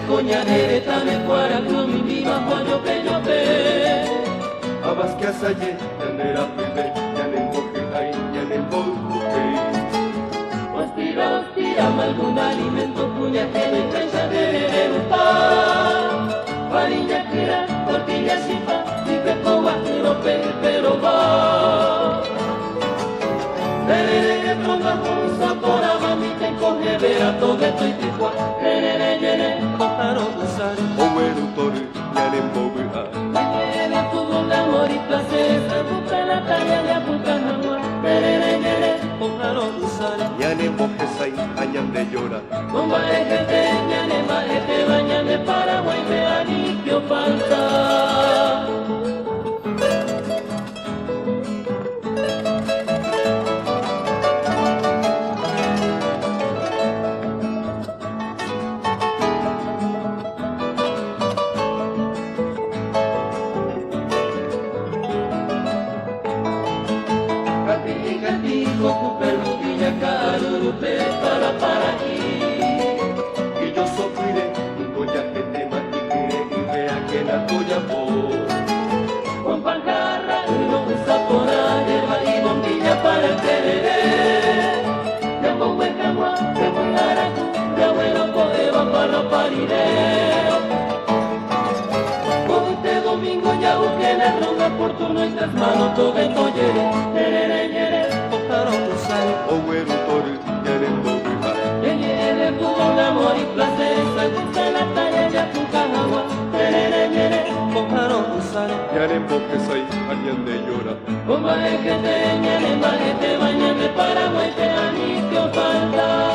coñadere también fuera con mi viva yope. Abas que asaye, yanera pibe, yanen boje hay, yanen boje. Hostira, algún alimento, puña que no engancha de erupa. Varilla kira, tortilla sipa, y pepo guajiro, pero va. Terere, tronga, junza, por amami, te coge, vera, todo esto y ticua. Terere, pájaro, usar. Oweru tore, yanen boge hay. Terere, tuvo el amor y placer, se busca la talla, ya busca amor. Terere, pájaro, usar. Yanen boje sai, añan de llora. Bomba ejete, ñane majete, bañane Paraguay, me anipio falta. Cati, cocupe, rutilla, carurupe, para aquí. Y yo sofriré, un goya que te matiquire y vea que la toya por. Con pancarra, no usa por hierba y bombilla para el tereré. Ya pongo el camua, ya voy a ya vuelo coeba para pariré. Con este domingo ya busqué la ronda por tu nuestras manos, todo el collere, tereré, pájaro, usar. Oweru tore, yanen boge hay. Ñere, tuvo un amor y placer, se gusta la talla, ya tu cajagua, tereré, pájaro, usar. Yanen boje sai, añan de llora. Con majete, ñane, majete, bañame Paraguay, te anitio falta.